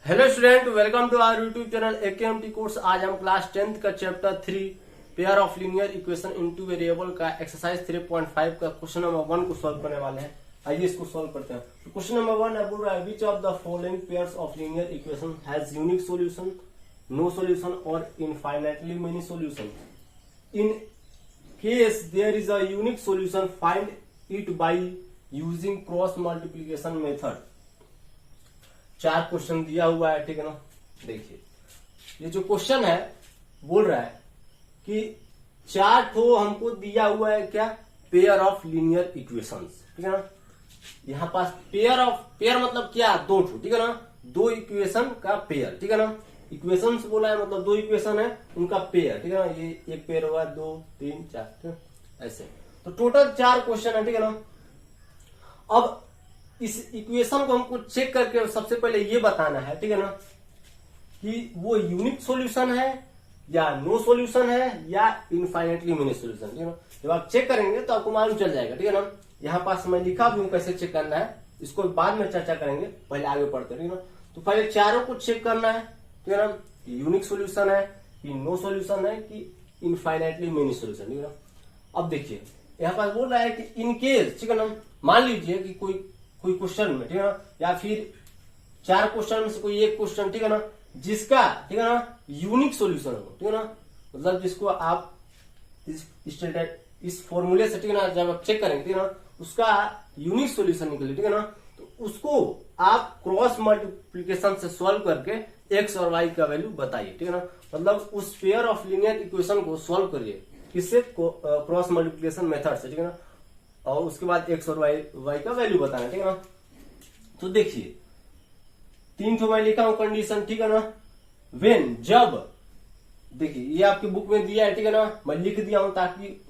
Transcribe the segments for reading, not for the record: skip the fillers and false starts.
Hello student, welcome to our YouTube channel AKMT course. आज हम class 10th का chapter 3 pair of linear equation in two variable का exercise 3.5 का question number 1 को solve करने वाले हैं। आइए इसको सॉल्व करते हैं। तो क्वेश्चन नंबर 1 है, बोल रहा है which of the following pairs of linear equation has unique solution, no solution और infinitely many solution. In case there is a unique solution find it by using cross multiplication method. 4 question दिया हुआ है, ठीक है ना। देखिए ये जो क्वेश्चन है बोल रहा है कि 4 ठो हमको दिया हुआ है, क्या, पेयर ऑफ लीनियर इक्वेशंस, ठीक है ना। यहां पास पेयर मतलब क्या, 2 ठो, ठीक है ना। 2 इक्वेशन का पेयर, ठीक है ना। इक्वेशंस बोला है मतलब 2 इक्वेशन है उनका पेयर, ठीक है ना। ये एक पेयर हुआ 2 3 4, ठीक है, ऐसे। तो टोटल 4 क्वेश्चन है, ठीक है ना। अब इस इक्वेशन को हमको चेक करके सबसे पहले ये बताना है, ठीक है ना, कि वो यूनिक सॉल्यूशन है या नो सॉल्यूशन है या इनफाइनाइटली मेनी सॉल्यूशन, ठीक है ना। जब आप चेक करेंगे तो आपको मालूम चल जाएगा, ठीक है ना। यहाँ पास मैं लिखा भी हूं कैसे चेक करना है, इसको बाद में चर्चा करेंगे, पहले आगे पढ़ते हैं, ठीक है ना। तो पहले चारों को चेक करना है, ठीक है ना। यूनिक सॉल्यूशन है कि नो सॉल्यूशन है कि इनफाइनाइटली मेनी सॉल्यूशन, ठीक है ना। अब देखिए यहाँ पास बोल रहा है कि इन केस, ठीक है ना, मान लीजिए कि कोई क्वेश्चन में, ठीक है ना, या फिर 4 क्वेश्चन में से कोई एक क्वेश्चन, ठीक है ना, जिसका, ठीक है ना, यूनिक सॉल्यूशन हो, ठीक है ना, मतलब जिसको आप इस फॉर्मूले से, ठीक है ना, जब आप चेक करेंगे, ठीक है ना, उसका यूनिक सॉल्यूशन निकले, ठीक है ना, तो उसको आप क्रॉस मल्टीप्लीकेशन से सॉल्व करके एक्स और वाई का वैल्यू बताइए, ठीक है ना। मतलब उस पेयर ऑफ लीनियर इक्वेशन को सॉल्व करिए, किससे, क्रॉस मल्टीप्लीकेशन मेथड से, ठीक है ना, और उसके बाद एक्स और वाई का वैल्यू बताना, ठीक है ना। तो देखिए 3 ठो मैं लिखा हूं कंडीशन, ठीक है ना। वेन, जब, देखिए ये आपकी बुक में दिया है, ठीक है ना, मैं लिख दिया हूं ताकि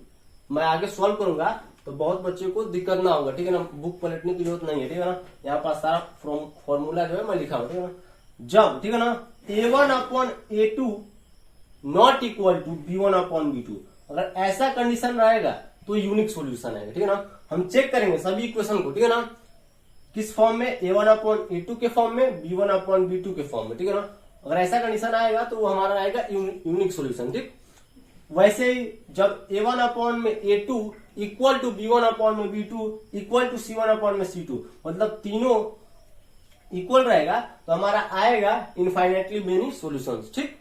मैं आगे सॉल्व करूंगा तो बहुत बच्चे को दिक्कत ना होगा, ठीक है ना। बुक पलटने की जरूरत नहीं है, ठीक है ना। यहाँ पास सारा फॉर्मूला जो है मैं लिखा हूं, ठीक है ना। जब, ठीक है ना, A1/A2 not equal to B1/B2, अगर ऐसा कंडीशन रहेगा तो यूनिक सॉल्यूशन है, ठीक है ना। हम चेक करेंगे सभी इक्वेशन को, ठीक है ना, किस फॉर्म में, A1/A2 के फॉर्म में, B1/B2 के फॉर्म में, ठीक है ना। अगर ऐसा कंडीशन आएगा तो वो हमारा आएगा यूनिक सॉल्यूशन, ठीक। वैसे ही जब A1/A2 equal to B1/B2 equal to C1/C2, मतलब तीनों इक्वल रहेगा तो हमारा आएगा इनफाइनाइटली मेनी सॉल्यूशंस, ठीक।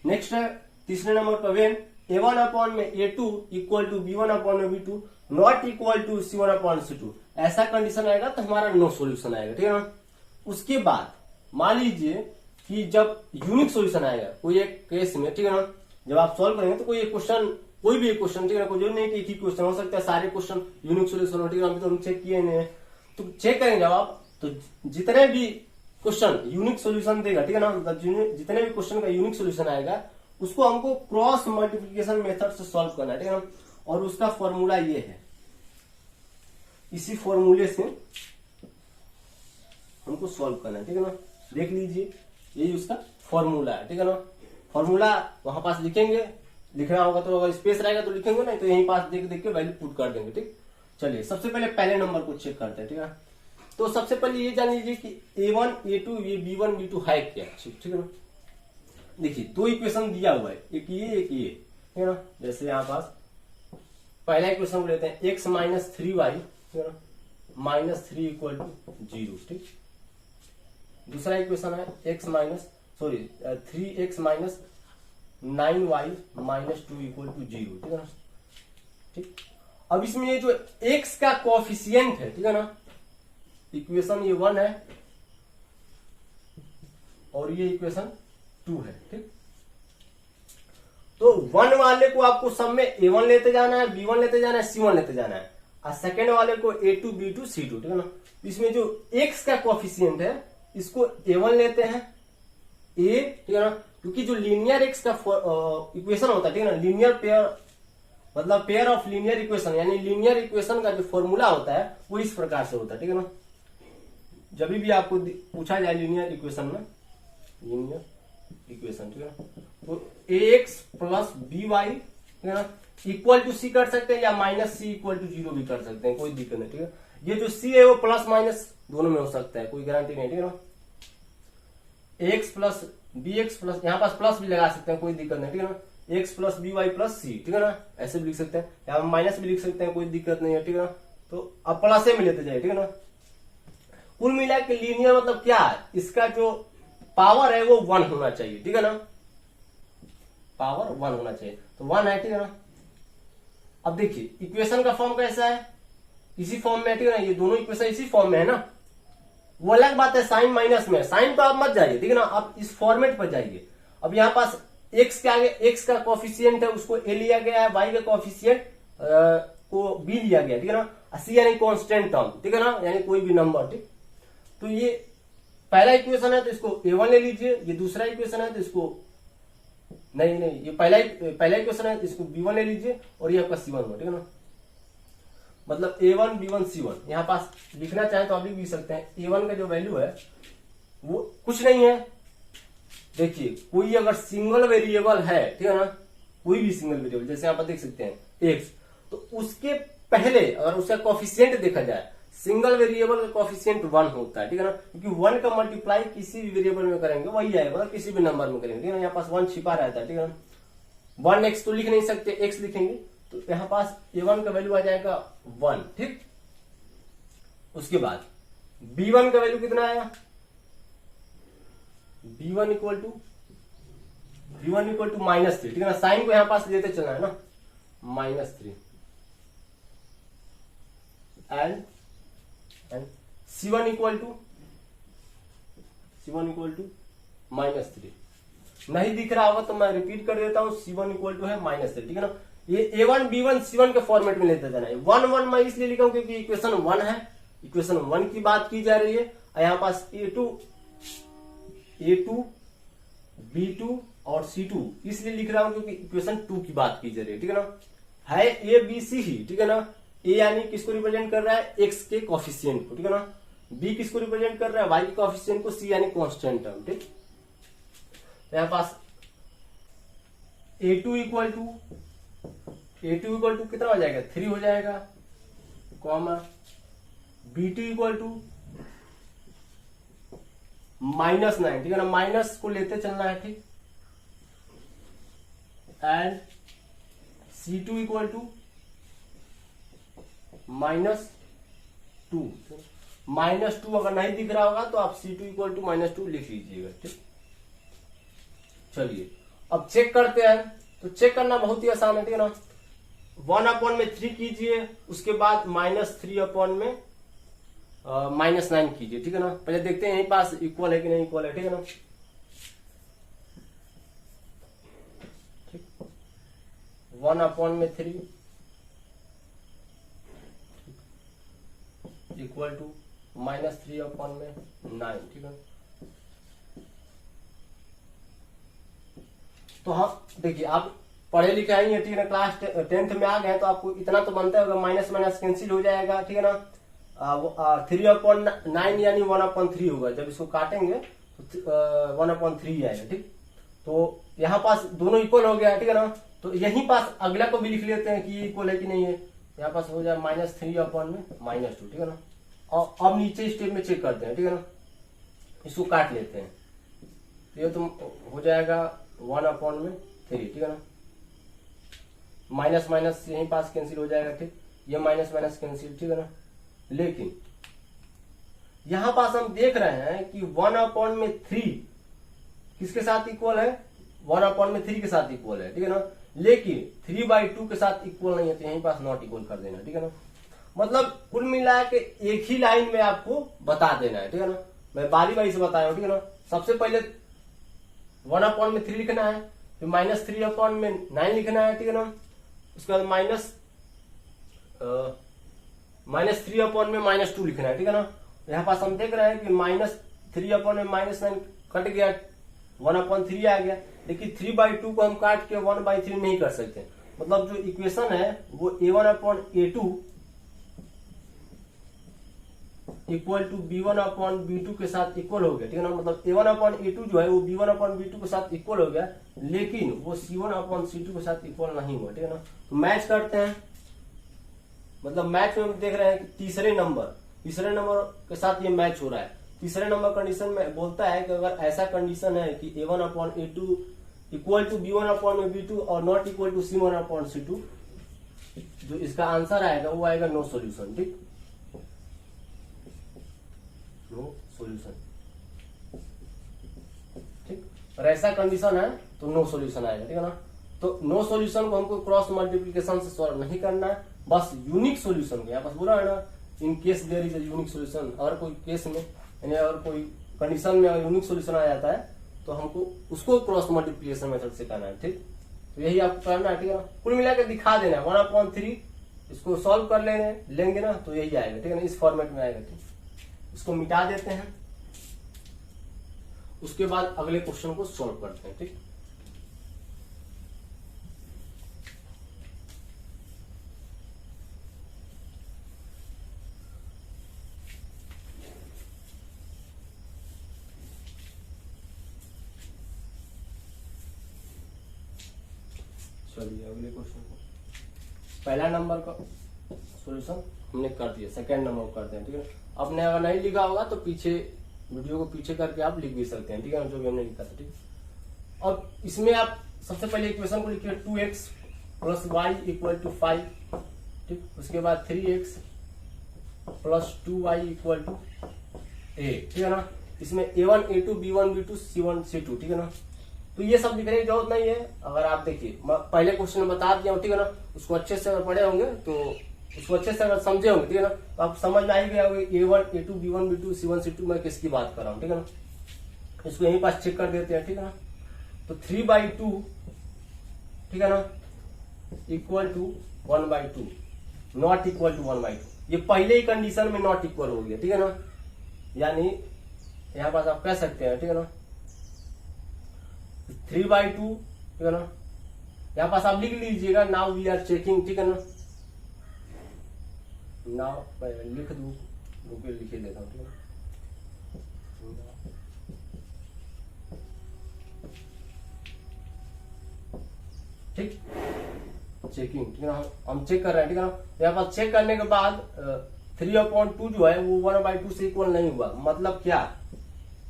नेक्स्ट है तीसरे नंबर पर, when A1/A2 equal to B1/B2 not equal to C1/C2, ऐसा कंडीशन आएगा तो हमारा नो सॉल्यूशन आएगा, ठीक है ना। उसके बाद मान लीजिए कि जब यूनिक सॉल्यूशन आएगा कोई एक केस में, ठीक है ना, जब आप सॉल्व करेंगे तो कोई एक क्वेश्चन, कोई भी एक क्वेश्चन, ठीक है ना, कोई जो नहीं कि एक ही क्वेश्चन हो सकता है, सारे क्वेश्चन यूनिक सॉल्यूशन हो, ठीक है ना। अभी तो हम चेक किए नहीं है, तो चेक करेंगे जब आप, तो जितने भी क्वेश्चन यूनिक सॉल्यूशन देगा, ठीक है ना, मतलब जितने भी क्वेश्चन का यूनिक सॉल्यूशन आएगा उसको हमको क्रॉस मल्टीप्लीकेशन मेथड से सॉल्व करना है, ठीक है ना। और उसका फॉर्मूला ये है, इसी फॉर्मूले से हमको सॉल्व करना है, ठीक है ना। देख लीजिए यही उसका फॉर्मूला है, ठीक है ना। फॉर्मूला वहां पास लिखेंगे, लिखना होगा तो अगर स्पेस रहेगा तो लिखेंगे, नहीं तो यहीं पास देख देख के वैल्यू पुट कर देंगे, ठीक। चलिए सबसे पहले नंबर को चेक करते हैं, ठीक है। तो सबसे पहले ये जान लीजिए कि A1/A2 ये B1/B2 है क्या, ठीक है ना। देखिए 2 इक्वेशन दिया हुआ है, एक ये एक ये, ठीक है ना। जैसे यहाँ पास पहला इक्वेशन को लेते हैं, x - 3y, ठीक है ना, -3 इक्वल टू 0, ठीक। दूसरा इक्वेशन है 3x - 9y -2 इक्वल टू 0, ठीक है ना, ठीक। अब इसमें ये जो x का कोएफिशिएंट है, ठीक है ना, इक्वेशन ये 1 है और ये इक्वेशन 2 है, ठीक। तो 1 वाले को आपको सब में A1 लेते जाना है, B1 लेते जाना है, C1 लेते जाना है, और सेकेंड वाले को A2 B2 C2, ठीक है ना। इसमें जो x का कोएफिशिएंट है इसको A1 लेते हैं, A, ठीक है ना, क्योंकि जो लीनियर x का इक्वेशन होता है, ठीक है ना, लीनियर पेयर मतलब पेयर ऑफ लीनियर इक्वेशन, यानी लीनियर इक्वेशन का जो फॉर्मूला होता है वो इस प्रकार से होता है, ठीक है ना। जब भी आपको पूछा जाए लीनियर इक्वेशन में, लीनियर इक्वेशन, ठीक है ना, तो ax प्लस by, ठीक है ना, इक्वल टू c कर सकते हैं या -c इक्वल टू 0 भी कर सकते हैं, कोई दिक्कत नहीं, ठीक है। ये जो c है वो प्लस माइनस दोनों में हो सकता है, कोई गारंटी नहीं, ठीक है ना। X plus b x plus, यहाँ पास प्लस भी लगा सकते हैं, कोई दिक्कत नहीं, ठीक है ना। X plus B Y plus C, ठीक है ना, ऐसे भी लिख सकते हैं, यहाँ माइनस भी लिख सकते हैं, कोई दिक्कत नहीं है, ठीक है ना। तो अब प्लस में लेते जाए, ठीक है ना। कुल मिला के लीनियर मतलब क्या है, इसका जो पावर है वो 1 होना चाहिए, ठीक है ना, पावर 1 होना चाहिए, तो 1 है, ठीक है ना। अब देखिए इक्वेशन का फॉर्म कैसा है, इसी फॉर्म में, ठीक है ना, ये दोनों इक्वेशन इसी फॉर्म में है ना। वो अलग बात है साइन माइनस में, साइन तो आप मत जाइए, ठीक है ना, आप इस फॉर्मेट पर जाइए। अब यहाँ पास एक्स के आगे एक्स का कोफिशिएंट है, उसको ए लिया गया है, वाई का कोफिशिएंट को बी लिया गया, ठीक है ना, सी यानी कांस्टेंट टर्म, ठीक है ना, यानी कोई भी नंबर, ठीक। तो ये पहला इक्वेशन है तो इसको A1 ले लीजिए, ये दूसरा इक्वेशन है तो इसको नहीं ये पहला इक्वेशन है तो इसको B1 ले लीजिए, और ये आपका C1 हो, ठीक है ना। मतलब A1 B1 C1, यहाँ पास लिखना चाहे तो आप लिख भी सकते हैं। A1 का जो वैल्यू है वो कुछ नहीं है, देखिए कोई अगर सिंगल वेरिएबल है, ठीक है ना, कोई भी सिंगल वेरिएबल, जैसे यहाँ पर देख सकते हैं एक्स, तो उसके पहले अगर उसका कोफिशिएंट देखा जाए, सिंगल वेरिएबल का कोफिशिएंट 1 होता है, ठीक है ना, क्योंकि 1 का मल्टीप्लाई किसी भी वेरिएबल में करेंगे वही आएगा, मतलब किसी भी नंबर में करेंगे, ठीक है ना। यहाँ पास 1 छिपा रहता है, ठीक है ना। 1x तो लिख नहीं सकते, x लिखेंगे तो यहाँ पास A1 का वैल्यू आ जाएगा 1, ठीक। उसके बाद B1 का वैल्यू कितना आया, B1 इक्वल टू -3, ठीक है ना, साइन को यहाँ पास लेते चलना है ना, -3 एंड C1 इक्वल टू -3। नहीं दिख रहा होगा तो मैं रिपीट कर देता हूं, C1 इक्वल टू है -3, ठीक है ना। ये A1 B1 C1 के फॉर्मेट में लेते जाना है। 1 मैं इसलिए लिखा हूं क्योंकि इक्वेशन 1 है, इक्वेशन 1 की बात की जा रही है, और यहाँ पास A2 B2 और C2 इसलिए लिख रहा हूं क्योंकि इक्वेशन 2 की बात की जा रही है, ठीक है ना। है A B C ही, ठीक है ना। ए यानी किसको रिप्रेजेंट कर रहा है, एक्स के कोफिशिएंट को, ठीक है ना। बी किसको रिप्रेजेंट कर रहा है, वाई के कोफिशिएंट को, सी यानी कांस्टेंट टर्म, ठीक। तो यहाँ पास A2 इक्वल टू कितना हो जाएगा, 3 हो जाएगा, कॉमा B2 इक्वल टू -9, ठीक है ना, माइनस को लेते चलना है, ठीक। एंड C2 इक्वल टू -2, -2 अगर नहीं दिख रहा होगा तो आप C2 इक्वल टू -2 लिख लीजिएगा, ठीक। चलिए अब चेक करते हैं, तो चेक करना बहुत ही आसान है, ठीक है ना। 1/3 कीजिए, उसके बाद -3/में -9 कीजिए, ठीक है ना। पहले देखते हैं यहीं पास इक्वल है कि नहीं इक्वल है, ठीक है ना। ठीक, 1/3 इक्वल टू -3/9, ठीक है। तो हाँ देखिए आप पढ़े लिखे आई है, ठीक है ना, क्लास 10th में आ गए तो आपको इतना तो बनता है, माइनस माइनस कैंसिल हो जाएगा, ठीक है ना। 3/9 यानी 1/3 होगा, जब इसको काटेंगे तो 1/3 आएगा, ठीक। तो यहाँ पास दोनों इक्वल हो गया, ठीक है ना। तो यहीं पास अगला को भी लिख लेते हैं कि इक्वल है कि नहीं है, यहाँ पास हो जाए -3/2, ठीक है ना। और अब नीचे स्टेप में चेक करते हैं, ठीक है ना, इसको काट लेते हैं, ये तो हो जाएगा 1/3, ठीक है ना। माइनस माइनस यहीं पास कैंसिल हो जाएगा, ठीक, ये माइनस माइनस कैंसिल, ठीक है ना। लेकिन यहां पास हम देख रहे हैं कि 1/3 किसके साथ इक्वल है, 1/3 के साथ इक्वल है, ठीक है ना। लेकिन 3/2 के साथ इक्वल नहीं है, तो यहीं पास नॉट इक्वल कर देना, ठीक है ना। मतलब कुल मिला के एक ही लाइन में आपको बता देना है, ठीक है ना। मैं बारी बारी से बताया हूं, ठीक है ना। सबसे पहले 1/3 लिखना है, फिर -3/9 लिखना है, ठीक है ना। उसके बाद -3/2 लिखना है, ठीक है ना। यहाँ पास हम देख रहे हैं कि -3/9 कट गया, 1/3 आ गया, लेकिन 3/2 को हम काट के 1/3 नहीं कर सकते। मतलब जो इक्वेशन है वो A1/A2 इक्वल टू B1/B2 के साथ इक्वल हो गया, ठीक है ना। मतलब A1/A2 जो है वो B1/B2 के साथ इक्वल हो गया, लेकिन वो C1/C2 के साथ इक्वल नहीं हुआ, ठीक है ना। तो मैच करते हैं, मतलब मैच में हम देख रहे हैं कि तीसरे नंबर के साथ ये मैच हो रहा है। तीसरे नंबर कंडीशन में बोलता है कि अगर ऐसा कंडीशन है कि A1/A2 इक्वल टू B1/B2 और नॉट इक्वल टू C1/C2, जो इसका आंसर आएगा वो आएगा नो सॉल्यूशन। ठीक, नो सॉल्यूशन। ठीक, और ऐसा कंडीशन है तो नो सॉल्यूशन आएगा। ठीक है ना। तो नो सॉल्यूशन को हमको क्रॉस मल्टीप्लीकेशन से सॉल्व नहीं करना है, बस यूनिक सॉल्यूशन को, यहाँ पास बोला है ना in case there is a unique solution, अगर कोई केस में यानी अगर कोई कंडीशन में यूनिक सॉल्यूशन आ जाता है तो हमको उसको क्रॉस मल्टीप्लीकेशन मेथड से करना है। ठीक, तो यही आपको करना है। ठीक है, कुल मिलाकर दिखा देना है 1/3 इसको सॉल्व कर लेंगे ना तो यही आएगा। ठीक है ना, इस फॉर्मेट में आएगा। ठीक, इसको मिटा देते हैं, उसके बाद अगले क्वेश्चन को सॉल्व करते हैं। ठीक, चलिए अगले क्वेश्चन को, पहला नंबर का सॉल्यूशन हमने कर दिया, सेकंड नंबर को करते हैं। ठीक है, आपने अगर नहीं लिखा होगा तो पीछे वीडियो को पीछे करके आप लिख भी सकते हैं। ठीक है, जो भी हमने लिखा था। ठीक, अब इसमें आप सबसे पहले इक्वेशन को लिखिए 2x + y = 5। ठीक, उसके बाद 3x + 2y = 8। ठीक है ना, इसमें A1 A2 B1 B2 C1 C2। ठीक है ना, तो ये सब लिखने की जरूरत नहीं है। अगर आप देखिए पहले क्वेश्चन में बता दिया हूं। ठीक है ना, उसको अच्छे से अगर पढ़े होंगे तो उसको अच्छे से अगर समझे होंगे, ठीक है ना, तो आप समझ में आई गया A1 A2 B1 B2 C1 C2 मैं किसकी बात कर रहा हूँ। ठीक है ना, इसको यहीं पास चेक कर देते हैं। ठीक है ना, तो 3/2, ठीक है ना, = 1/2, नॉट इक्वल टू 1/2। ये पहले ही कंडीशन में नॉट इक्वल हो गया। ठीक है ना, यानी यहाँ पास आप कह सकते हैं। ठीक है ना, 3/2, ठीक है ना, यहाँ पास आप लिख लीजिएगा नाउ वी आर चेकिंग। ठीक है ना, नाउ लिख दू, रुके लिखे देता हूँ। ठीक है, ठीक, चेकिंग। ठीक है ना, हम चेक कर रहे हैं। ठीक है ना, यहाँ पास चेक करने के बाद 3/2 जो है वो 1/2 से इक्वल नहीं हुआ। मतलब क्या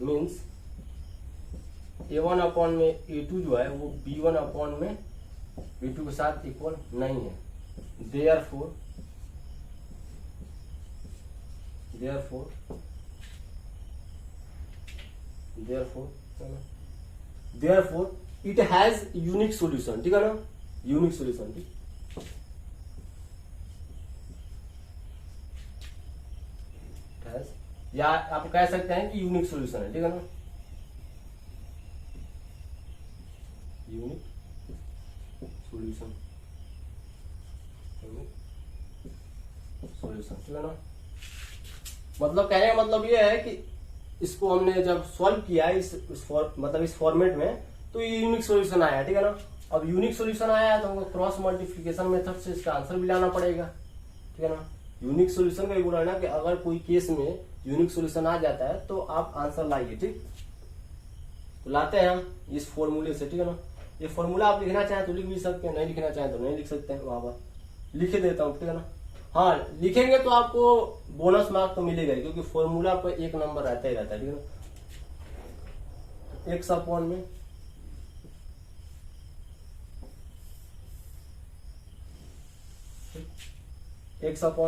मीन्स A1 में A2 जो है वो B1 में B2 के साथ इक्वल नहीं है। Therefore it has unique solution। ठीक है ना, यूनिक सॉल्यूशन। ठीक, या आप कह सकते हैं कि यूनिक सॉल्यूशन है। ठीक है ना, यूनिक सॉल्यूशन, ठीक है ना। मतलब कहने का मतलब ये है कि इसको हमने जब सॉल्व किया इस फॉर्मेट में तो ये यूनिक सॉल्यूशन आया। ठीक है ना, अब यूनिक सॉल्यूशन आया है तो हमको क्रॉस मल्टीप्लिकेशन मेथड से इसका आंसर भी लाना पड़ेगा। ठीक है ना, यूनिक सॉल्यूशन का ये बोला ना कि अगर कोई केस में यूनिक सॉल्यूशन आ जाता है तो आप आंसर लाइए। ठीक, तो लाते हैं हम इस फॉर्मूले से। ठीक है ना, ये फॉर्मूला आप लिखना चाहें तो लिख भी सकते हैं, नहीं लिखना चाहें तो नहीं लिख सकते हैं। वहां पर लिख देता हूँ। ठीक है ना, हाँ लिखेंगे तो आपको बोनस मार्क तो मिलेगा क्योंकि फॉर्मूला पर 1 नंबर रहता ही रहता है। ठीक है ना, x/में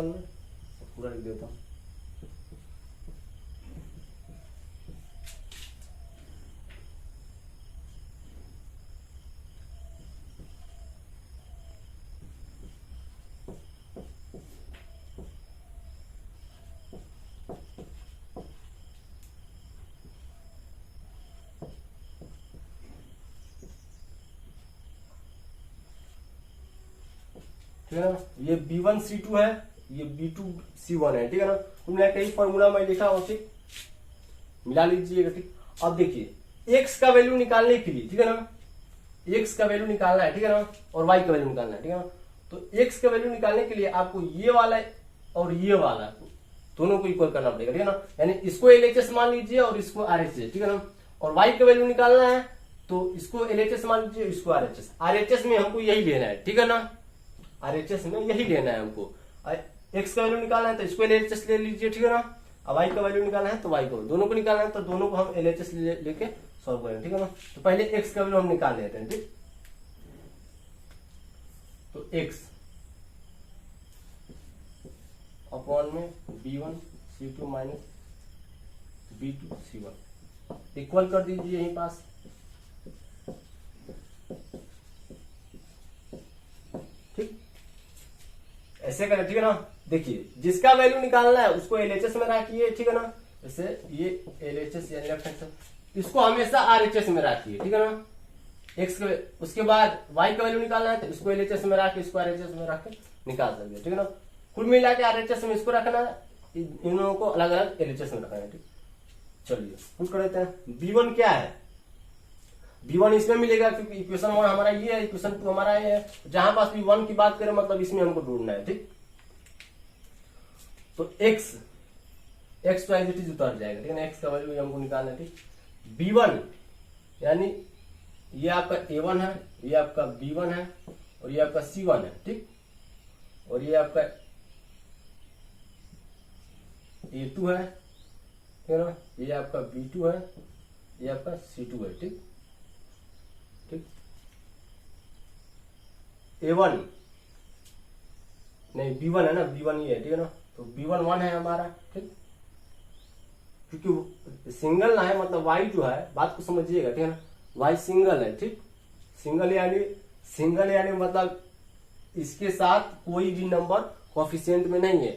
में पूरा लिख देता हूँ। ठीक है ना, ये B1C2 है, ये B2C1 है। ठीक है ना, तुमने कई फॉर्मूला में लिखा हो। ठीक, मिला लीजिएगा। ठीक, अब देखिए x का वैल्यू निकालने के लिए, ठीक है ना, x का वैल्यू निकालना है। ठीक है ना, और y का वैल्यू निकालना है। ठीक है ना, तो x का वैल्यू निकालने के लिए आपको ये वाला और ये वाला दोनों को इक्वल करना पड़ेगा। ठीक है ना, यानी इसको LHS मान लीजिए और इसको RHS। ठीक है ना, और y का वैल्यू निकालना है तो इसको LHS मान लीजिए, इसको RHS। RHS में हमको यही लेना है। ठीक है ना, RHS में यही लेना है हमको। x का वैल्यू निकालना है तो इसको LHS ले लीजिए। ठीक है ना, अब y का वैल्यू निकालना है तो y को दोनों को निकालना है, तो दोनों को हम LHS लेके सॉल्व करेंगे, ठीक है ना। तो पहले x का वैल्यू हम निकाल लेते हैं, ठीक। तो x अपॉन में b1 c2 minus b2 c1 equal कर दीजिए यहीं पास, ठीक। ऐसे करें, ठीक है ना। देखिए जिसका वैल्यू निकालना है उसको LHS में रखिए, ठीक है ना। जैसे ये LHS यानी लेफ्ट हैंड साइड, इसको हमेशा RHS में रखिए, ठीक है ना। x के उसके बाद y का वैल्यू निकालना है तो इसको LHS में रख के इसको RHS में रख के निकाल सकते हैं, ठीक है ना। कुल मिला के RHS में इसको रखना है, इन लोगों को अलग अलग LHS में रखना है, ठीक। चलिए पुट कर देते हैं। b1 क्या है, b1 इसमें मिलेगा क्योंकि इक्वेशन 1 हमारा ये है, इक्वेशन 2 हमारा ये है। जहां पास भी 1 की बात करें मतलब इसमें हमको ढूंढना है, ठीक। तो x तो एज इट इज उतर जाएगा, ठीक है ना। x का वैल्यू हमको निकालना है, ठीक। b1 यानी ये आपका a1 है, ये आपका b1 है और ये आपका c1 है, ठीक। और ये आपका a2 है, ठीक है ना। ये आपका b2 है, ये आपका c2 है, ठीक। ठीक, a1 नहीं b1 है ना, b1 ये है, ठीक है ना। तो b1 1 है हमारा, ठीक। क्योंकि सिंगल ना है मतलब y जो है, बात को समझिएगा, ठीक है ना। y सिंगल है, ठीक। सिंगल यानी मतलब इसके साथ कोई भी नंबर कोफिशिएंट में नहीं है।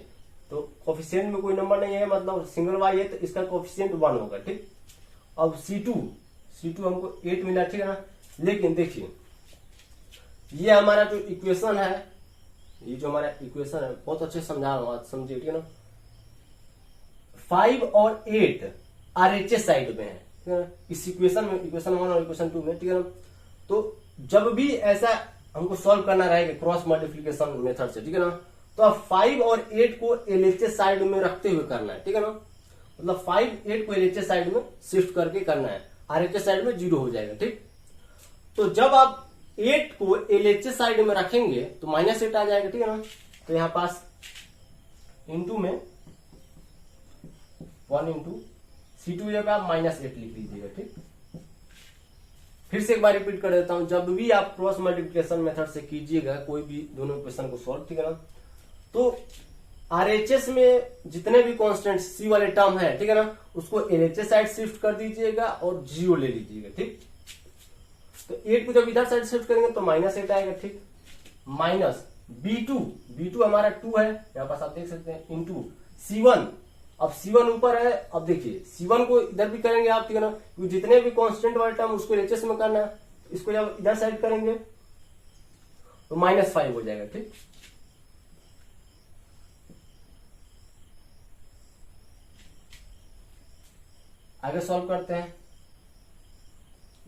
तो कोफिशिएंट में कोई नंबर नहीं है मतलब सिंगल y है तो इसका कोफिशिएंट 1 होगा, ठीक। अब C2 हमको 8 मिला, ठीक है ना। लेकिन देखिए ये हमारा जो इक्वेशन है, ये जो हमारा इक्वेशन है बहुत अच्छे समझा रहा हूं, समझिए, ठीक है ना। 5 और 8 RHS साइड में है, ठीक है ना। इस इक्वेशन में, इक्वेशन 1 और इक्वेशन 2 में, ठीक है ना। तो जब भी ऐसा हमको सॉल्व करना रहेगा क्रॉस मल्टीप्लिकेशन मेथड से, ठीक है ना, तो अब 5 और 8 को LHS साइड में रखते हुए करना है, ठीक है ना। मतलब 5 8 को LHS साइड में शिफ्ट करके करना है, RHS साइड में 0 हो जाएगा, ठीक। तो जब आप 8 को LHS साइड में रखेंगे तो -8 आ जाएगा, ठीक है ना। तो यहां पास इंटू में 1 इंटू C2 जगह -8 लिख लीजिएगा, ठीक। फिर से एक बार रिपीट कर देता हूं, जब भी आप क्रॉस मल्टीप्लिकेशन मेथड से कीजिएगा कोई भी दोनों इक्वेशन को सॉल्व, ठीक है ना, तो RHS में जितने भी कांस्टेंट C वाले टर्म है, ठीक है ना, उसको LHS साइड शिफ्ट कर दीजिएगा और 0 ले लीजिएगा, ठीक। तो 8 को जब इधर साइड शिफ्ट करेंगे तो -8 आएगा, ठीक। माइनस B2 हमारा 2 है, यहां पास आप देख सकते हैं, इंटू C1। अब C1 ऊपर है, अब देखिए C1 को इधर भी करेंगे आप, ठीक है ना, क्योंकि जितने भी कांस्टेंट वाले टर्म उसको LHS में करना है। इसको जब इधर साइड करेंगे तो -5 हो जाएगा, ठीक। आगे सॉल्व करते हैं।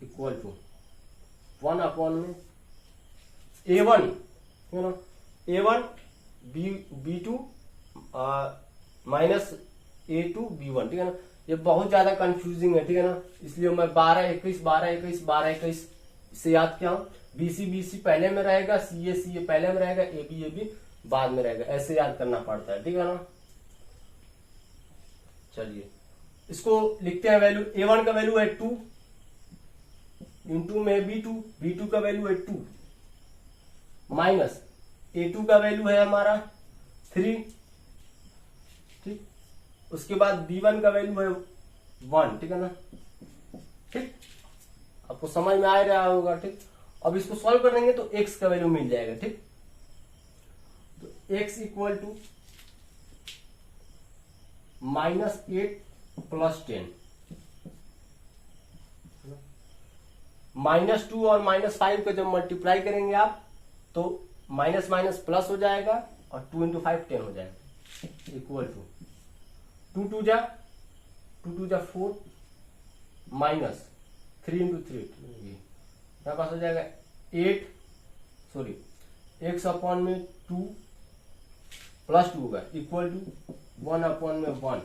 इक्वल टू 1 अपॉन में A1, ठीक है ना, A1 B2 minus A2 B1, ठीक है ना। ये बहुत ज्यादा कंफ्यूजिंग है, ठीक है ना, इसलिए मैं 12 21 से याद किया हूं। BC पहले में रहेगा, CA पहले में रहेगा, AB बाद में रहेगा, ऐसे याद करना पड़ता है, ठीक है ना। चलिए इसको लिखते हैं, वैल्यू A1 का वैल्यू है 2 इंटू में B2 का वैल्यू है 2 माइनस A2 का वैल्यू है हमारा 3, ठीक। उसके बाद B1 का वैल्यू है 1, ठीक है ना, ठीक। आपको समझ में आ रहा होगा, ठीक। अब इसको सॉल्व कर देंगे तो x का वैल्यू मिल जाएगा, ठीक। तो x इक्वल टू -8 + 10, -2 और -5 को जब मल्टीप्लाई करेंगे आप तो माइनस माइनस प्लस हो जाएगा और 2 × 5 10 हो जाएगा, इक्वल टू 2 2 जा 4 माइनस 3 × 3, मेरे पास हो जाएगा 8 अपॉन में 2 + 2 होगा, इक्वल टू 1/1।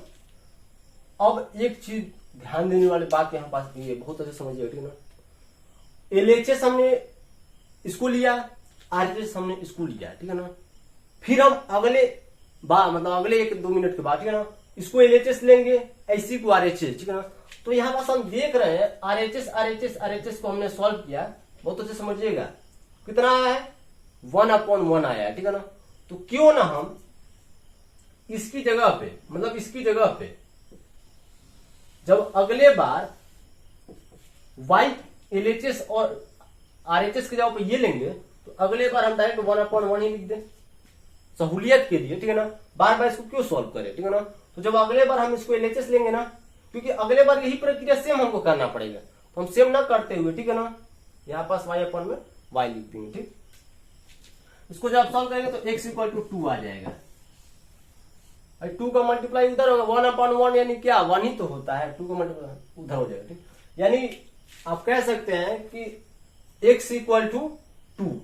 अब एक चीज ध्यान देने वाली बात यहाँ पास ये बहुत अच्छे समझिए, ठीक है ना। LHS हमने इसको लिया, RHS हमने इसको लिया, ठीक है ना। फिर हम अगले 1-2 मिनट के बाद, ठीक है ना, इसको एलएचएस लेंगे, ऐसी को आरएचएस, ठीक है ना। तो यहाँ पास हम देख रहे हैं आरएचएस को हमने सॉल्व किया, बहुत अच्छे समझिएगा। कितना आया है? 1/1 आया है, ठीक है ना। तो क्यों ना हम इसकी जगह पे, मतलब इसकी जगह पे जब अगले बार y एलएचएस और आरएचएस की जगह पे ये लेंगे, तो अगले बार हम डायरेक्ट 1/1 ही लिख दें सहूलियत के लिए, ठीक है ना। बार बार इसको क्यों सॉल्व करें, ठीक है ना। तो जब अगले बार हम इसको एलएचएस लेंगे ना, क्योंकि अगले बार यही प्रक्रिया सेम हमको करना पड़ेगा, तो हम सेम ना करते हुए, ठीक है ना, यहाँ पास y/में y लिख देंगे, ठीक। इसको जब सॉल्व करेंगे तो x = 2 आ जाएगा। 2 का मल्टीप्लाई उधर होगा, 1/1 यानी क्या 1 ही तो होता है, 2 का मल्टीप्लाई उधर हो जाएगा, ठीक। यानी आप कह सकते हैं कि x = 2,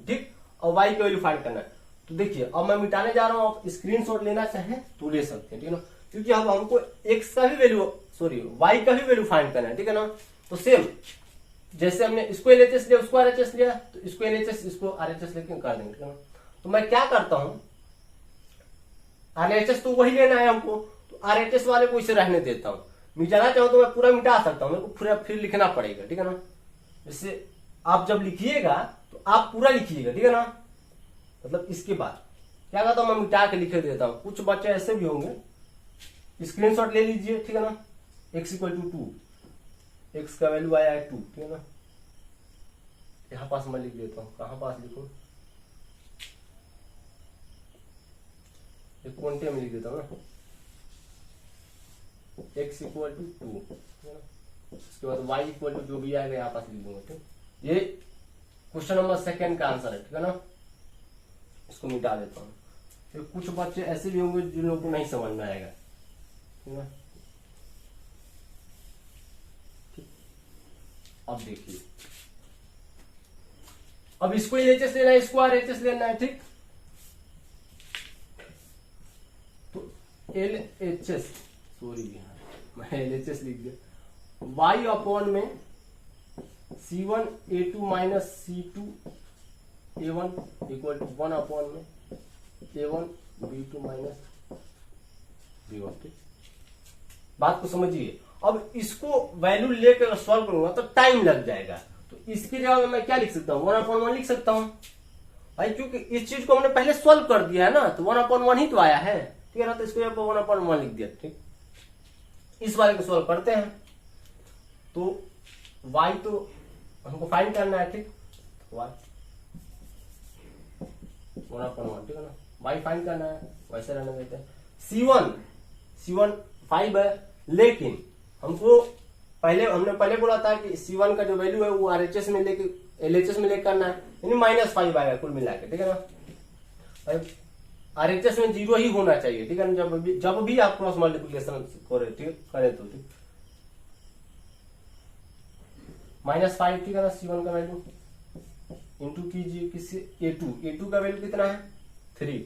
ठीक, और y की वैल्यू फाइंड करना है। तो देखिए अब मैं मिटाने जा रहा हूं, आप स्क्रीनशॉट लेना चाहें तो ले सकते हैं, ठीक है ना, क्योंकि अब हमको x का भी वैल्यू, सॉरी y का भी वैल्यू फाइंड करना है, ठीक है ना। तो सेम जैसे हमने इसको एलएचएस लिया, उसको आरएचएस लिया, तो इसको एलएचएस इसको आरएचएस लेके कर देंगे, ठीक है ना। तो मैं क्या करता हूं, आरएचएस तो वही लेना है हमको, तो आरएचएस वाले को इसे रहने देता हूं। मिटाना चाहूं तो मैं पूरा मिटा सकता हूं, मेरे को फिर लिखना पड़ेगा, ठीक है ना। जैसे आप जब लिखिएगा तो आप पूरा लिखिएगा, ठीक है ना। मतलब इसके बाद क्या करता हूं, मैं मिटा के लिख देता हूं। कुछ बच्चे ऐसे भी होंगे, स्क्रीनशॉट ले लीजिए, ठीक है ना। x = 2, x का वैल्यू आया है 2, ठीक है ना। यहां पास मैं लिख देता हूं, कहां पास लिखूं, क्वांटे में लिख देता हूं ना, x = 2, ठीक है ना। उसके बाद y = जो भी आएगा यहाँ पास लिख दूंगा, ठीक। ये क्वेश्चन नंबर 2 का आंसर है, ठीक है ना। इसको मिटा देता हूं। फिर कुछ बच्चे ऐसे भी होंगे जिन लोगों को नहीं समझ में आएगा, ठीक है ना। अब देखिए, अब इसको एलएचएस लेना है, इसको आरएचएस लेना है, ठीक। तो एलएचएस, सॉरी मैं एलएचएस लिख दिया, y/में c1 a2 - c2 a1 = 1/में a1 b2 - b1, ठीक। बात को समझिए। अब इसको वैल्यू लेकर सॉल्व करूंगा तो टाइम लग जाएगा, तो इसकी जगह में मैं क्या लिख सकता हूँ, 1/1 लिख सकता हूँ भाई, क्योंकि इस चीज को हमने पहले सॉल्व कर दिया है ना, तो 1/1 ही तो आया है, ठीक है ना। तो इसको यहाँ पर 1/1 लिख दिया, ठीक। इस वाले को सॉल्व करते हैं, तो y तो हमको फाइंड करना है, ठीक। y 1/1, ठीक है ना। y फाइंड करना है, वैसे रहने देते हैं। c1 5 है, लेकिन हमको हमने पहले बोला था कि c1 का जो वैल्यू है वो आरएचएस में लेके एलएचएस में लेके करना है, यानी -5 आएगा कुल मिला के, ठीक है ना। आरएचएस में 0 ही होना चाहिए, ठीक है ना, जब भी आप क्रॉस मल्टीप्लिकेशन करें, ठीक तो, ठीक। -5, ठीक है ना, c1 का वैल्यू इंटू कीजिए किससे, a2 का वैल्यू कितना है 3,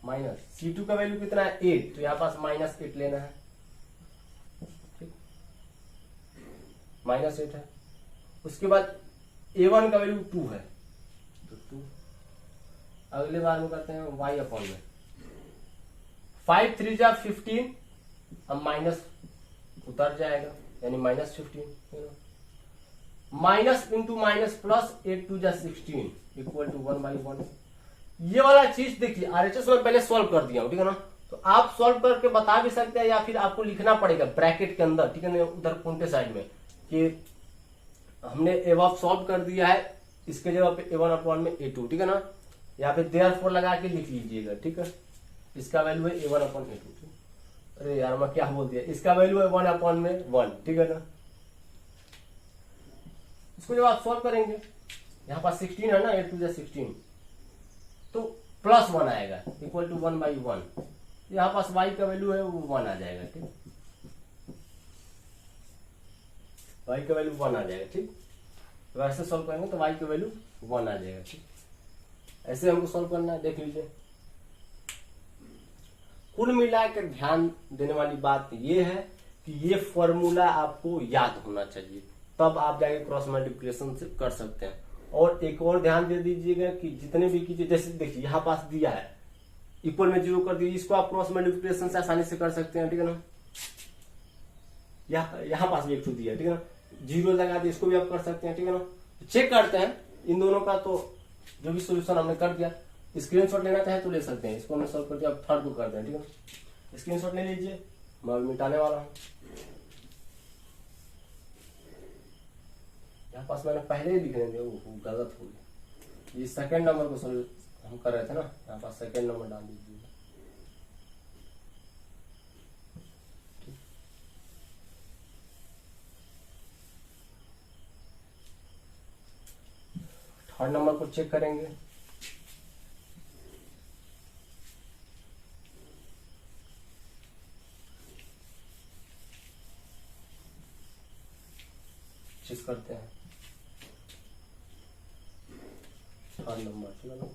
माइनस c2 का वैल्यू कितना है 8, तो यहाँ पास -8 लेना है, ठीक, -8 है। उसके बाद a1 का वैल्यू 2 है, तो 2 अगले बार में करते हैं y/में 5 3 जा 15, अब माइनस उतर जाएगा यानी -15, माइनस इंटू माइनस प्लस 8 2 जा 16 इक्वल टू 1/1। ये वाला चीज देखिए आरएचएस में पहले सॉल्व कर दिया हूं, ठीक है ना। तो आप सॉल्व करके बता भी सकते हैं या फिर आपको लिखना पड़ेगा ब्रैकेट के अंदर, ठीक है ना, उधर कोनते साइड में कि हमने एवब सॉल्व कर दिया है, इसके जगह पे a1/1 में a2, ठीक है ना। यहाँ पे देयरफॉर लगा के लिख लीजिएगा, ठीक है। इसका वैल्यू है a1/a2, अरे यार मैं क्या बोल दिया, इसका वैल्यू है 1/1, ठीक है ना। इसको जब आप सॉल्व करेंगे, यहाँ पास 16 है ना, 8 2 जा 16, तो +1 आएगा इक्वल टू 1/1। यहाँ पास y का वैल्यू है वो 1 आ जाएगा, ठीक, y का वैल्यू 1 आ जाएगा, ठीक। तो ऐसे सॉल्व करेंगे तो y का वैल्यू 1 आ जाएगा, ठीक। ऐसे हमको सॉल्व करना है, देख लीजिए। कुल मिलाकर ध्यान देने वाली बात ये है कि ये फॉर्मूला आपको याद होना चाहिए, तब आप जाके क्रॉस मल्टीप्लिकेशन से कर सकते हैं। और एक और ध्यान दे दीजिएगा कि जितने भी कीजिए, जैसे देखिए यहाँ पास दिया है इक्वल में 0 कर दिए, इसको आप क्रॉस मल्टीप्लिकेशन से आसानी से कर सकते हैं, ठीक है ना। यहाँ पास भी एक 2 दिया है, ठीक है ना, 0 लगा दिए, इसको भी आप कर सकते हैं, ठीक है ना। तो चेक करते हैं इन दोनों का, तो जो भी सोल्यूशन हमने कर दिया, स्क्रीनशॉट लेना चाहे तो ले सकते हैं, इसको हमने सॉल्व कर दिया। अब थर्ड को करते हैं, ठीक है ना। स्क्रीनशॉट ले लीजिए, मैं अभी मिटाने वाला हूँ। यहाँ पास मैंने पहले ही लिखने दिया, वो गलत हो गया। ये सेकंड नंबर को हम कर रहे थे ना, यहाँ पास सेकंड नंबर डाल दीजिए। थर्ड नंबर को चेक करेंगे। चेक करते हैं थर्ड नंबर, ठीक है ना।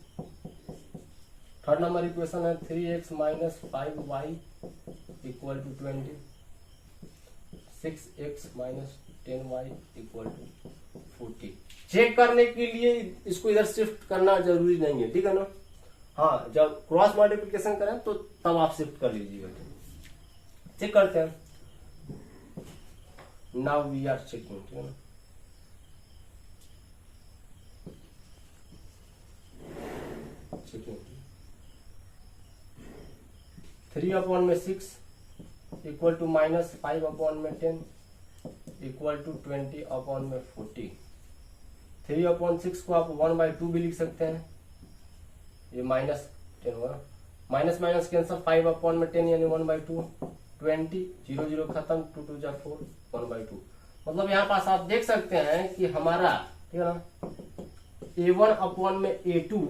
थर्ड नंबर इक्वेशन है 3x minus 5y equal to 20, 6x minus 10y equal to 40। Check करने के लिए इसको इधर शिफ्ट करना जरूरी नहीं है, ठीक है ना। हाँ, जब क्रॉस मल्टीप्लिकेशन करें तो तब आप शिफ्ट कर लीजिएगा। चेक करते हैं, नाउ वी आर चेकिंग, ठीक है ना। चेकिंग 3 अपॉन में 6 इक्वल टू माइनस 5 अपॉन में 10 इक्वल टू 20 अपॉन में 40। 3 अपॉन 6 को आप 1/2 भी लिख सकते हैं, ये माइनस 10 होगा, माइनस माइनस कैंसल, 5 अपॉन में 10 यानी 1/2, 20, 0 0 खत्म, 2 2 जा 4, 1/2। मतलब यहाँ पास आप देख सकते हैं कि हमारा, ठीक है ना, A1 अपॉन में A2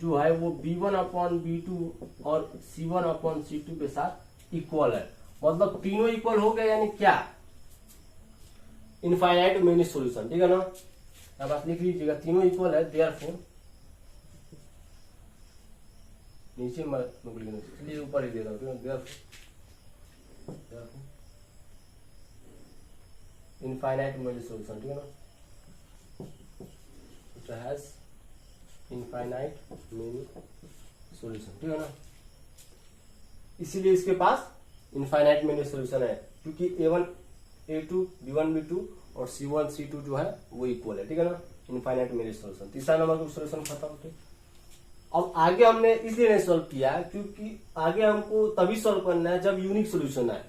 जो है वो B1 अपॉन B2 और C1 अपॉन C2 के साथ इक्वल है। मतलब तीनों इक्वल हो गए, यानी क्या, इनफाइनाइट मेनी सॉल्यूशन, ठीक है ना। अब आप लिख लीजिएगा तीनों इक्वल है, देयरफॉर नीचे चलिए ऊपर ही दे रहा हूँ, देयरफॉर इनफाइनाइट मेनी सॉल्यूशन, ठीक है ना। It has infinite many solution, ठीक है ना। इसीलिए इसके पास इनफाइनाइट मेनी सॉल्यूशन है, क्योंकि A1 A2 B1 B2 और C1 C2 जो है वो इक्वल है, ठीक है ना। इनफाइनाइट मेनी सॉल्यूशन, तीसरा नंबर का सॉल्यूशन खत्म, ठीक। अब आगे हमने इसलिए नहीं सॉल्व किया क्योंकि आगे हमको तभी सॉल्व करना है जब यूनिक सॉल्यूशन आए,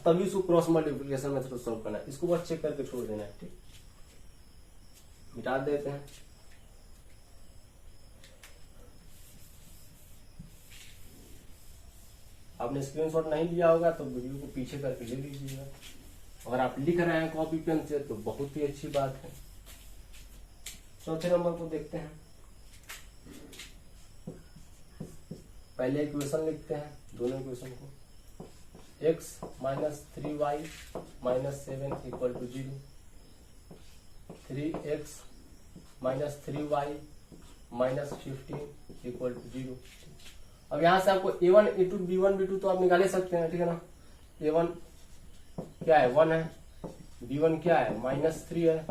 तभी उसको क्रॉस मल्टीप्लिकेशन मेथड सॉल्व करना है। इसको बस चेक करके छोड़ देना है, ठीक। मिटा देते हैं। आपने स्क्रीनशॉट नहीं लिया होगा तो वीडियो को पीछे करके ले लीजिएगा। अगर आप लिख रहे हैं कॉपी पेन से तो बहुत ही अच्छी बात है। चौथे नंबर को देखते हैं। पहले इक्वेशन लिखते हैं, दोनों इक्वेशन को। x minus 3y minus 7 equal to 0, 3x minus 3y minus 15 equal to 0। अब यहां से आपको A1 A2 B1 B2 तो आप निकाल सकते हैं, ठीक है ना। A1 क्या है, 1 है, B1 क्या है, -3 है,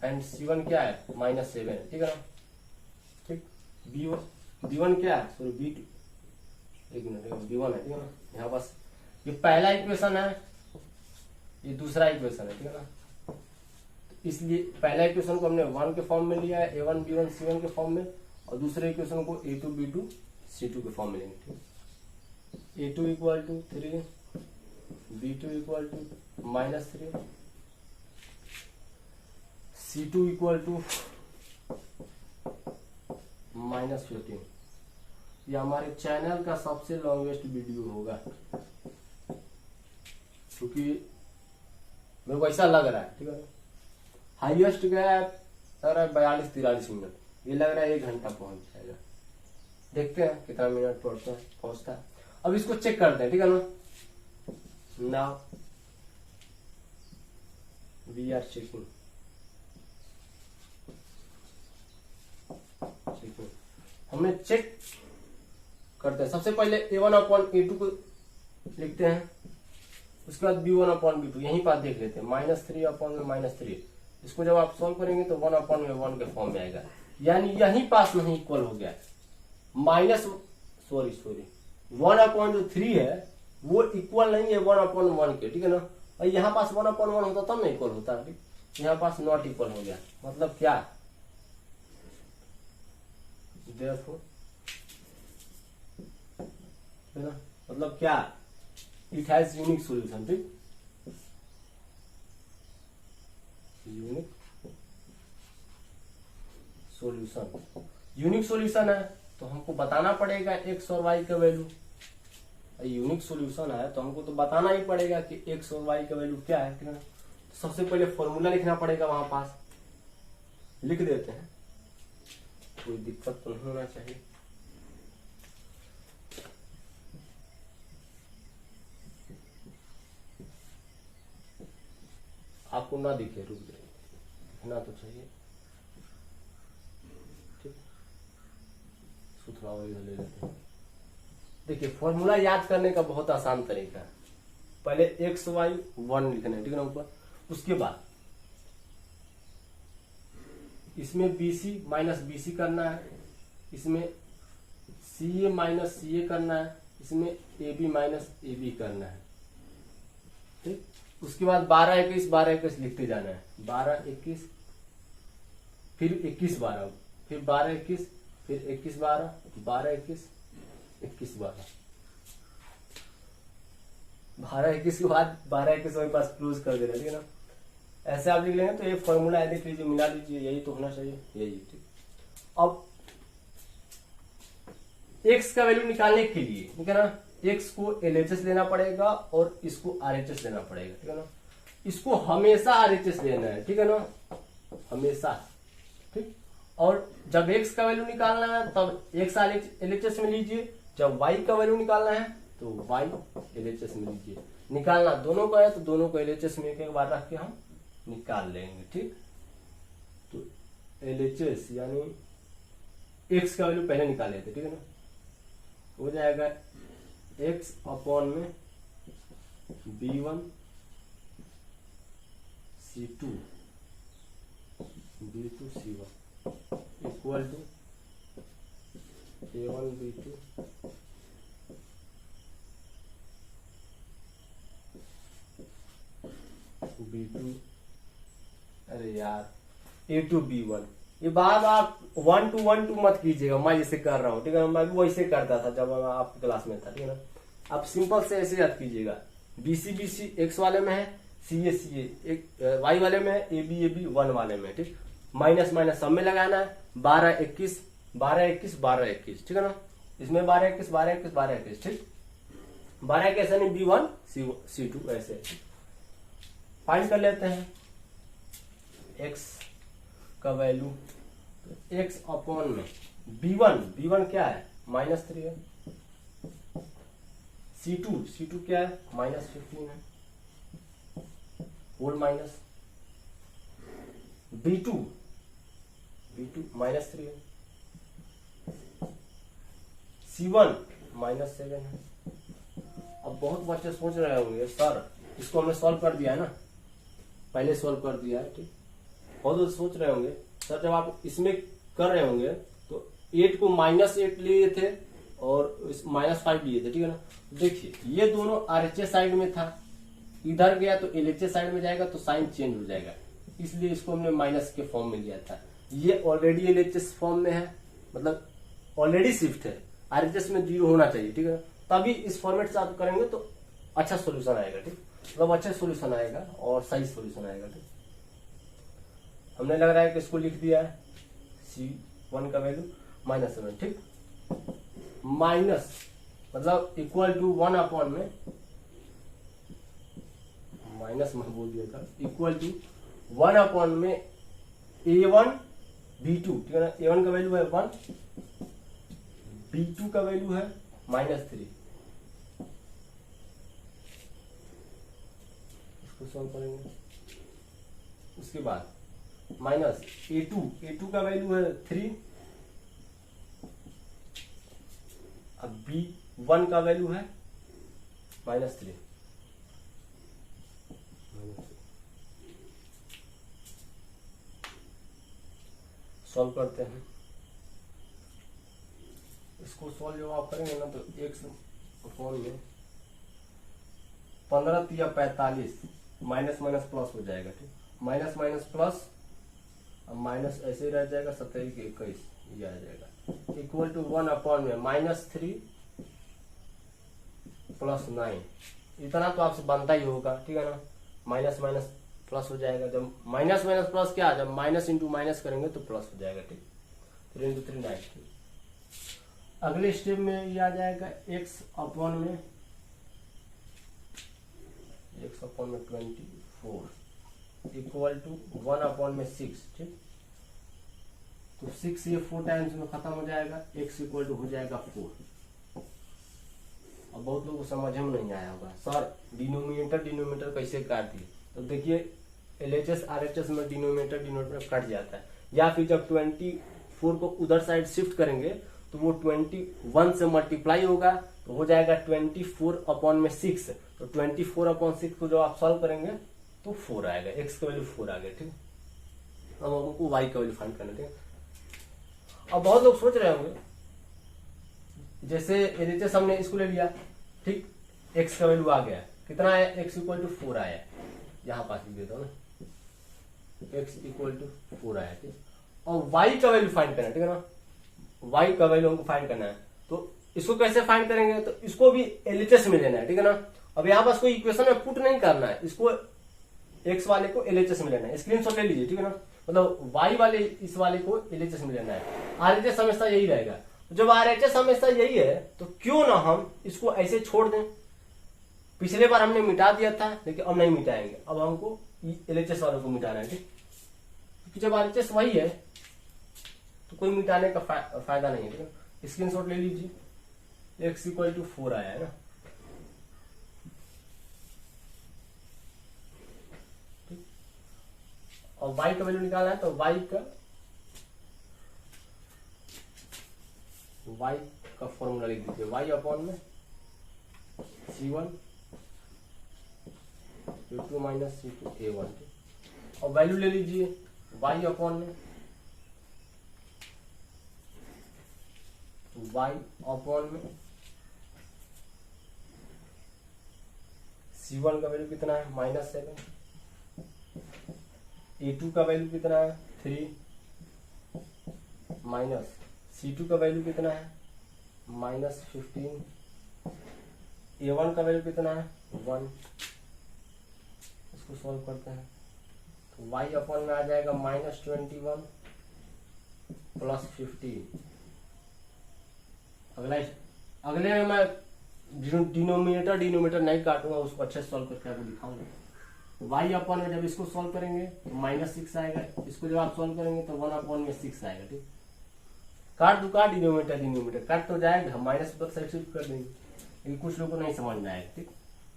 एंड C1 क्या है, -7 है, ठीक है ना। ठीक, B1 क्या है, सॉरी B2, एक मिनट, B1 है, ठीक है ना। यहाँ पास ये पहला इक्वेशन है, ये दूसरा इक्वेशन है, ठीक है ना। इसलिए पहला इक्वेशन को हमने 1 के फॉर्म में लिया है, A1 B1 C1 के फॉर्म में, और दूसरे इक्वेशन को A2 B2 C2 के फॉर्म में लेंगे, ठीक। A2 equal to 3, B2 equal to -3, C2 equal to -15। ये हमारे चैनल का सबसे लॉन्गेस्ट वीडियो होगा, क्योंकि मेरे को ऐसा लग रहा है, ठीक है। हाईएस्ट गया लग रहा है 42-43 मिनट, ये लग रहा है 1 घंटा पहुंच जाएगा। देखते हैं कितना मिनट पहुंचता है। अब इसको चेक करते हैं, ठीक है ना। Now we are checking. हमें चेक करते हैं। सबसे पहले A1 अपॉन A2 को लिखते हैं, उसके बाद B1 अपॉन B2 यहीं पास देख लेते हैं। -3 अपॉन में -3, इसको जब आप सॉल्व करेंगे तो 1 अपॉन में 1 के फॉर्म में आएगा, यानी यहीं पास नहीं इक्वल हो गया। सॉरी 1/3 है वो इक्वल नहीं है 1/1 के, ठीक है ना। और यहाँ पास 1/1 होता तब ना इक्वल होता, ठीक, यहाँ पास नॉट इक्वल हो गया। मतलब क्या, therefore, है ना, मतलब क्या, इट हैज यूनिक सॉल्यूशन, ठीक, यूनिक सॉल्यूशन। यूनिक सॉल्यूशन है तो हमको बताना पड़ेगा एक्स और वाई का वैल्यू। यूनिक सॉल्यूशन है तो हमको तो बताना ही पड़ेगा कि एक्स और वाई का वैल्यू क्या है, ठीक है ना। तो सबसे पहले फॉर्मूला लिखना पड़ेगा, वहां पास लिख देते हैं, कोई दिक्कत तो नहीं होना चाहिए। आपको ना दिखे, रुक जाइए, दिखना तो चाहिए, ठीक। थोड़ा और इधर ले लेते हैं। देखिए फॉर्मूला याद करने का बहुत आसान तरीका है, पहले एक्स वाई 1 लिखना है, ठीक है ना, ऊपर। उसके बाद इसमें BC माइनस BC करना है, इसमें CA माइनस CA करना है, इसमें AB माइनस AB करना है, ठीक। उसके बाद 12-21 लिखते जाना है, 12-21 फिर 21-12 फिर 12-21 फिर 21-12 12-21 21-12 12-21 के बाद 12-21 वही पास क्लोज कर देना, ठीक है ना। ऐसे आप लिख लेंगे तो ये फॉर्मूला देख लीजिए, मिला लीजिए, यही तो होना चाहिए, यही, ठीक। अब x का वैल्यू निकालने के लिए, ठीक है ना, x को LHS लेना पड़ेगा और इसको RHS लेना पड़ेगा, ठीक है ना। इसको हमेशा RHS लेना है, ठीक है ना, हमेशा, ठीक। और जब x का वैल्यू निकालना है तब x LHS में लीजिए, जब y का वैल्यू निकालना है तो y LHS में लीजिए। निकालना दोनों का है तो दोनों को LHS में एक बार रख के हम निकाल लेंगे, ठीक। तो LHS यानी x का वैल्यू पहले निकाल लेते, ठीक है ना, हो जाएगा x अपॉन में B1 C2 B2 C1 equal to A1 B2 B2, अरे यार A2 B1। ये बात आप 1 to 1 2 मत कीजिएगा, मैं जैसे कर रहा हूँ, ठीक है ना, मैं भी वैसे करता था जब मैं आपकी क्लास में था, ठीक है ना। आप सिंपल से ऐसे याद कीजिएगा, BC x वाले में है, CA y वाले में है, AB 1 वाले में, ठीक। माइनस माइनस सब में लगाना है, 12-21 12-21 12-21, ठीक है ना। इसमें 12-21 12-21 12-21, ठीक। 12-21 यानी B1 C2 ऐसे फाइंड कर लेते हैं x का वैल्यू। x अपॉन में B1 क्या है, -3 है, C2 क्या है, -15 है, होल माइनस B2 -3 है, C1 -7 है। अब बहुत बच्चे सोच रहे होंगे सर इसको हमने सॉल्व कर दिया है ना, पहले सॉल्व कर दिया है, ठीक। बहुत सोच रहे होंगे सर जब आप इसमें कर रहे होंगे तो 8 को -8 लिए थे और -5 लिए थे, ठीक है ना। देखिए ये दोनों RHS साइड में था, इधर गया तो LHS साइड में जाएगा तो साइन चेंज हो जाएगा, इसलिए इसको हमने माइनस के फॉर्म में लिया था। ये ऑलरेडी LHS फॉर्म में है, मतलब ऑलरेडी शिफ्ट है, RHS में 0 होना चाहिए, ठीक है। तभी इस फॉर्मेट से आप करेंगे तो अच्छा सोल्यूशन आएगा, ठीक, मतलब अच्छा सोल्यूशन आएगा और सही सोल्यूशन आएगा, ठीक। हमने लग रहा है कि इसको लिख दिया है C1 का वैल्यू -7, ठीक। माइनस मतलब इक्वल टू 1 अपॉन में माइनस में बोल दिया था, इक्वल टू 1 अपॉन में A1 B2, ठीक है ना। A1 का वैल्यू है 1, B2 का वैल्यू है -3। इसको सॉल्व करेंगे, उसके बाद माइनस A2 का वैल्यू है 3, अब B1 का वैल्यू है -3। सॉल्व करते हैं, इसको सॉल्व जब आप करेंगे ना तो x अपॉन में 15 तिया 45 माइनस माइनस प्लस हो जाएगा। ठीक, माइनस माइनस प्लस, अब माइनस ऐसे ही रह जाएगा, 27 के 21 ये आ जाएगा, इक्वल टू 1 अपॉन में -3 + 9। इतना तो आपसे बनता ही होगा। ठीक है ना, माइनस माइनस प्लस हो जाएगा। जब माइनस माइनस प्लस क्या, जब माइनस इंटू माइनस करेंगे तो प्लस हो जाएगा। ठीक, 3 × 3 9। अगले स्टेप में ये आ जाएगा x अपॉन में 24 इक्वल टू 1 अपॉन में 6। ठीक, तो 6 ये 4 टाइम्स में खत्म हो जाएगा, x इक्वल टू हो जाएगा 4। अब बहुत लोगों को समझ में नहीं आया होगा, सर डिनोमिनेटर कैसे काट दिए। तो देखिए LHS RHS में डिनोमिनेटर कट जाता है, या फिर जब 24 को उधर साइड शिफ्ट करेंगे तो वो 21 से मल्टीप्लाई होगा, तो हो जाएगा 24 अपॉन में 6। तो 24 अपॉन 6 को जब आप सॉल्व करेंगे तो 4 आएगा, x का वैल्यू 4 आ गया। ठीक, अब हमको y का वैल्यू फाइंड करना। ठीक, अब बहुत लोग सोच रहे होंगे, जैसे LHS हमने इसको ले लिया, ठीक, x का वैल्यू आ गया, कितना है, x इक्वल टू 4 आया, यहाँ पास लिख देता हूँ ना, x इक्वल टू 4 आया। ठीक, और y का वैल्यू फाइंड करना। ठीक है ना, y का वैल्यू हमको फाइंड करना है, तो इसको कैसे फाइंड करेंगे, तो इसको भी LHS में लेना है। ठीक है ना, अब यहाँ पास कोई इक्वेशन में पुट नहीं करना है, इसको x वाले को LHS में लेना है, स्क्रीनशॉट ले लीजिए। ठीक है ना, मतलब y वाले इस वाले को LHS में लेना है, RHS हमेशा यही रहेगा। जब RHS हमेशा यही है तो क्यों ना हम इसको ऐसे छोड़ दें। पिछले बार हमने मिटा दिया था, लेकिन अब नहीं मिटाएंगे, अब हमको LHS वालों को मिटाना है। ठीक, क्योंकि जब RHS वही है तो कोई मिटाने का फायदा नहीं है। ठीक है, स्क्रीनशॉट ले लीजिए, x इक्वल टू 4 आया है ना। ठीक, और y का वैल्यू निकालना है, तो y का फॉर्मूला लिख दीजिए, y अपॉन में C1 U2 minus C2 A1। और वैल्यू ले लीजिए y अपॉन में C1 का वैल्यू कितना है, -7, A2 का वैल्यू कितना है, 3, माइनस C2 का वैल्यू कितना है, -15, A1 का वैल्यू कितना है, 1। इसको सॉल्व करते हैं, तो y अपॉन में आ जाएगा -21 + 15। अगले में मैं डिनोमिनेटर नहीं काटूंगा, उसको अच्छे से सॉल्व करके आपको दिखाऊंगा। y अपॉन में जब इसको सॉल्व करेंगे तो -6 आएगा, इसको जब आप सॉल्व करेंगे तो 1 अपॉन में 6 आएगा। ठीक, काट दो, काट डिनोमिनेटर काट तो जाएगा, हम माइनस पर सब्स्टिट्यूट कर देंगे, लेकिन कुछ लोगों को नहीं समझ में आएगा। ठीक,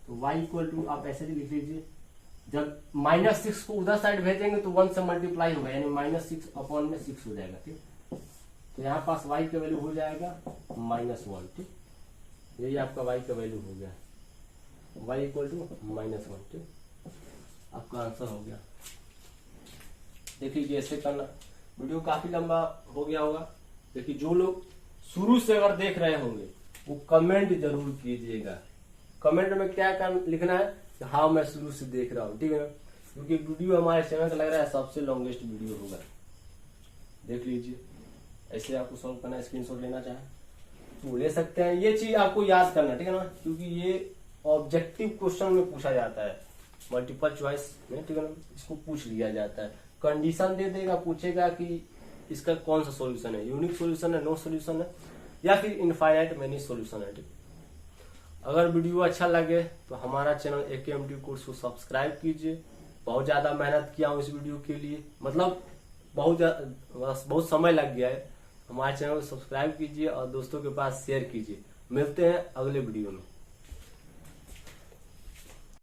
तो y इक्वल टू आप ऐसे ही लिख लीजिए, जब -6 को उधर साइड भेजेंगे तो 1 से मल्टीप्लाई होगा, यानी -6 अपॉन में 6 हो जाएगा। ठीक, तो यहाँ पास y का वैल्यू हो जाएगा -1। ठीक, यही आपका y का वैल्यू हो गया, y इक्वल टू -1। ठीक, आपका आंसर हो गया। देखिए ऐसे करना, वीडियो काफी लंबा हो गया होगा, देखिए जो लोग शुरू से अगर देख रहे होंगे वो कमेंट जरूर कीजिएगा। कमेंट में क्या लिखना है, हाँ मैं शुरू से देख रहा हूँ। ठीक है ना, क्योंकि वीडियो हमारे चैनल का लग रहा है सबसे लॉन्गेस्ट वीडियो होगा। देख लीजिए, ऐसे आपको सॉल्व करना है, स्क्रीनशॉट लेना चाहे तो ले सकते हैं। ये चीज आपको याद करना, ठीक है ना, क्योंकि ये ऑब्जेक्टिव क्वेश्चन में पूछा जाता है, मल्टीपल चॉइस में। ठीक है ना, इसको पूछ लिया जाता है, कंडीशन दे देगा, पूछेगा कि इसका कौन सा सॉल्यूशन है, यूनिक सॉल्यूशन है, नो सॉल्यूशन है, या फिर इनफाइनाइट मेनी सॉल्यूशन है। ठीक, अगर वीडियो अच्छा लगे तो हमारा चैनल AKMT कोर्स को सब्सक्राइब कीजिए। बहुत ज्यादा मेहनत किया हूँ इस वीडियो के लिए, मतलब बहुत समय लग गया है। हमारे चैनल को सब्सक्राइब कीजिए और दोस्तों के पास शेयर कीजिए। मिलते हैं अगले वीडियो में।